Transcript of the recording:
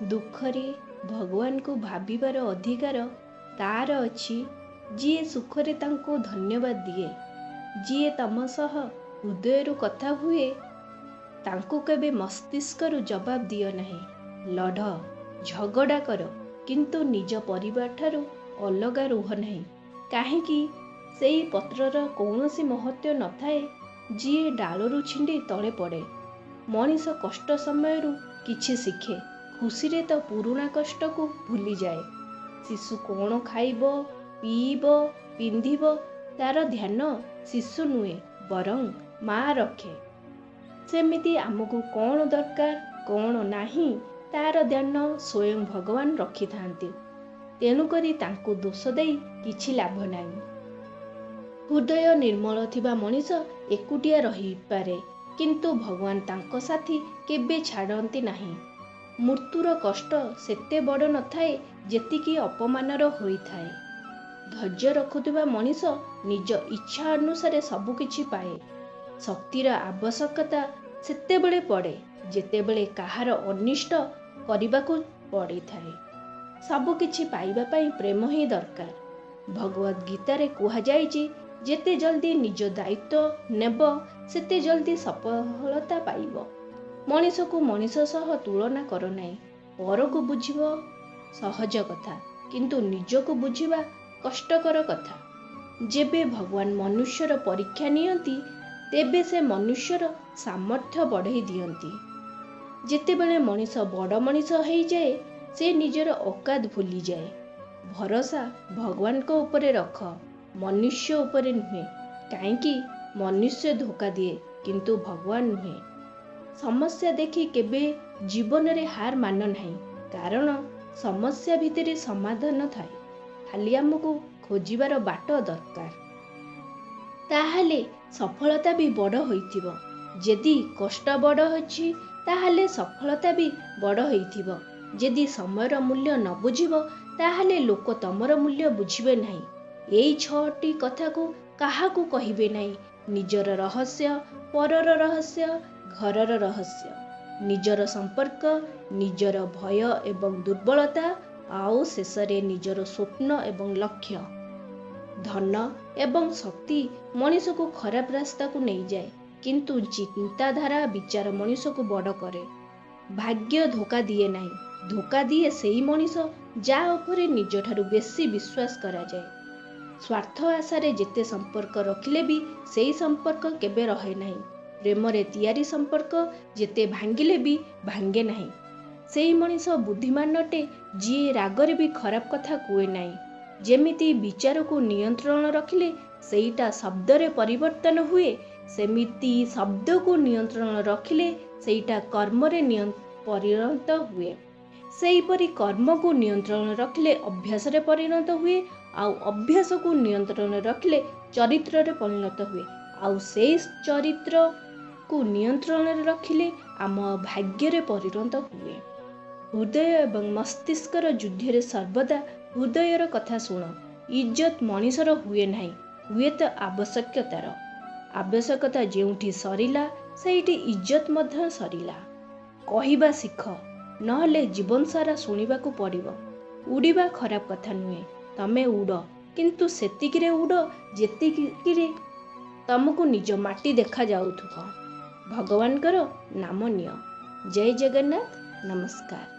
ଦୁଃଖରେ ଭଗବାନଙ୍କୁ ଭାବିବାର ଅଧିକାର ତାର ଅଛି ଯିଏ ସୁଖରେ ତାଙ୍କୁ ଧନ୍ୟବାଦ ଦିଏ। ଯିଏ ତମ ସହ ହୃଦୟରୁ କଥା ହୁଏ ତାଙ୍କୁ କେବେ ମସ୍ତିଷ୍କରୁ ଜବାବ ଦିଅ ନାହିଁ। ଲଢ଼, ଝଗଡ଼ା କର, କିନ୍ତୁ ନିଜ ପରିବାରଠାରୁ ଅଲଗା ରୁହ ନାହିଁ। କାହିଁକି ସେଇ ପତ୍ରର କୌଣସି ମହତ୍ଵ ନଥାଏ ଯିଏ ଡାଳରୁ ଛିଣ୍ଡି ତଳେ ପଡ଼େ। ମଣିଷ କଷ୍ଟ ସମୟରୁ କିଛି ଶିଖେ, ଖୁସିରେ ତ ପୁରୁଣା କଷ୍ଟକୁ ଭୁଲିଯାଏ। ଶିଶୁ କ'ଣ ଖାଇବ, ପିଇବ, ପିନ୍ଧିବ ତାର ଧ୍ୟାନ ଶିଶୁ ନୁହେଁ ବରଂ ମା ରଖେ। ସେମିତି ଆମକୁ କ'ଣ ଦରକାର କ'ଣ ନାହିଁ ତାର ଧ୍ୟାନ ସ୍ୱୟଂ ଭଗବାନ ରଖିଥାନ୍ତି। ତେଣୁକରି ତାଙ୍କୁ ଦୋଷ ଦେଇ କିଛି ଲାଭ ନାହିଁ। ହୃଦୟ ନିର୍ମଳ ଥିବା ମଣିଷ ଏକୁଟିଆ ରହିପାରେ, କିନ୍ତୁ ଭଗବାନ ତାଙ୍କ ସାଥୀ କେବେ ଛାଡ଼ନ୍ତି ନାହିଁ। ମୃତ୍ୟୁର କଷ୍ଟ ସେତେ ବଡ଼ ନଥାଏ ଯେତିକି ଅପମାନର ହୋଇଥାଏ। ଧୈର୍ଯ୍ୟ ରଖୁଥିବା ମଣିଷ ନିଜ ଇଚ୍ଛା ଅନୁସାରେ ସବୁକିଛି ପାଏ। ଶକ୍ତିର ଆବଶ୍ୟକତା ସେତେବେଳେ ପଡ଼େ ଯେତେବେଳେ କାହାର ଅନିଷ୍ଟ କରିବାକୁ ପଡ଼ିଥାଏ। ସବୁକିଛି ପାଇବା ପାଇଁ ପ୍ରେମ ହିଁ ଦରକାର। ଭଗବଦ୍ ଗୀତାରେ କୁହାଯାଇଛି, ଯେତେ ଜଲ୍ଦି ନିଜ ଦାୟିତ୍ୱ ନେବ ସେତେ ଜଲ୍ଦି ସଫଳତା ପାଇବ। ମଣିଷକୁ ମଣିଷ ସହ ତୁଳନା କର ନାହିଁ। ପରକୁ ବୁଝିବ ସହଜ କଥା, କିନ୍ତୁ ନିଜକୁ ବୁଝିବା କଷ୍ଟକର କଥା। ଯେବେ ଭଗବାନ ମନୁଷ୍ୟର ପରୀକ୍ଷା ନିଅନ୍ତି ତେବେ ସେ ମନୁଷ୍ୟର ସାମର୍ଥ୍ୟ ବଢ଼େଇ ଦିଅନ୍ତି। ଯେତେବେଳେ ମଣିଷ ବଡ଼ ମଣିଷ ହେଇଯାଏ ସେ ନିଜର ଔକାତ ଭୁଲିଯାଏ। ଭରସା ଭଗବାନଙ୍କ ଉପରେ ରଖ, ମନୁଷ୍ୟ ଉପରେ ନୁହେଁ। କାହିଁକି ମନୁଷ୍ୟ ଧୋକା ଦିଏ କିନ୍ତୁ ଭଗବାନ ନୁହେଁ। ସମସ୍ୟା ଦେଖି କେବେ ଜୀବନରେ ହାର ମାନ ନାହିଁ, କାରଣ ସମସ୍ୟା ଭିତରେ ସମାଧାନ ଥାଏ। ଖାଲି ଆମକୁ ଖୋଜିବାର ବାଟ ଦରକାର। ତାହେଲେ ସଫଳତା ବି ବଡ଼ ହୋଇଥିବ। ଯଦି କଷ୍ଟ ବଡ଼ ଅଛି ତାହେଲେ ସଫଳତା ବି ବଡ଼ ହୋଇଥିବ। ଯଦି ସମୟର ମୂଲ୍ୟ ନ ବୁଝିବ ତାହେଲେ ଲୋକ ତମର ମୂଲ୍ୟ ବୁଝିବେ ନାହିଁ। ଏଇ 6ଟି କଥାକୁ କାହାକୁ କହିବେ ନାହିଁ। ନିଜର ରହସ୍ୟ, ପରର ରହସ୍ୟ, ଘରର ରହସ୍ୟ, ନିଜର ସମ୍ପର୍କ, ନିଜର ଭୟ ଏବଂ ଦୁର୍ବଳତା, ଆଉ ଶେଷରେ ନିଜର ସ୍ୱପ୍ନ ଏବଂ ଲକ୍ଷ୍ୟ। ଧନ ଏବଂ ଶକ୍ତି ମଣିଷକୁ ଖରାପ ରାସ୍ତାକୁ ନେଇଯାଏ, କିନ୍ତୁ ଚିନ୍ତାଧାରା ବିଚାର ମଣିଷକୁ ବଡ଼ କରେ। ଭାଗ୍ୟ ଧୋକା ଦିଏ ନାହିଁ, ଧୋକା ଦିଏ ସେଇ ମଣିଷ ଯାହା ଉପରେ ନିଜଠାରୁ ବେଶୀ ବିଶ୍ୱାସ କରାଯାଏ। ସ୍ୱାର୍ଥ ଆଶାରେ ଯେତେ ସମ୍ପର୍କ ରଖିଲେ ବି ସେଇ ସମ୍ପର୍କ କେବେ ରହେ ନାହିଁ। ପ୍ରେମରେ ତିଆରି ସମ୍ପର୍କ ଯେତେ ଭାଙ୍ଗିଲେ ବି ଭାଙ୍ଗେ ନାହିଁ। ସେଇ ମଣିଷ ବୁଦ୍ଧିମାନ ଅଟେ ଯିଏ ରାଗରେ ବି ଖରାପ କଥା କୁହେ ନାହିଁ। ଯେମିତି ବିଚାରକୁ ନିୟନ୍ତ୍ରଣ ରଖିଲେ ସେଇଟା ଶବ୍ଦରେ ପରିବର୍ତ୍ତନ ହୁଏ, ସେମିତି ଶବ୍ଦକୁ ନିୟନ୍ତ୍ରଣ ରଖିଲେ ସେଇଟା କର୍ମରେ ପରିଣତ ହୁଏ। ସେହିପରି କର୍ମକୁ ନିୟନ୍ତ୍ରଣ ରଖିଲେ ଅଭ୍ୟାସରେ ପରିଣତ ହୁଏ, ଆଉ ଅଭ୍ୟାସକୁ ନିୟନ୍ତ୍ରଣ ରଖିଲେ ଚରିତ୍ରରେ ପରିଣତ ହୁଏ, ଆଉ ସେଇ ଚରିତ୍ରକୁ ନିୟନ୍ତ୍ରଣରେ ରଖିଲେ ଆମ ଭାଗ୍ୟରେ ପରିଣତ ହୁଏ। ହୃଦୟ ଏବଂ ମସ୍ତିଷ୍କର ଯୁଦ୍ଧରେ ସର୍ବଦା ହୃଦୟର କଥା ଶୁଣ। ଇଜ୍ଜତ ମଣିଷର ହୁଏ ନାହିଁ, ହୁଏତ ଆବଶ୍ୟକତାର। ଆବଶ୍ୟକତା ଯେଉଁଠି ସରିଲା ସେଇଠି ଇଜ୍ଜତ ମଧ୍ୟ ସରିଲା। କହିବା ଶିଖ, ନହେଲେ ଜୀବନ ସାରା ଶୁଣିବାକୁ ପଡ଼ିବ। ଉଡ଼ିବା ଖରାପ କଥା ନୁହେଁ, ତମେ ଉଡ଼, କିନ୍ତୁ ସେତିକିରେ ଉଡ଼ ଯେତିକିରେ ତମକୁ ନିଜ ମାଟି ଦେଖାଯାଉଥିବ। ଭଗବାନଙ୍କର ନାମ ନିଅ। ଜୟ ଜଗନ୍ନାଥ। ନମସ୍କାର।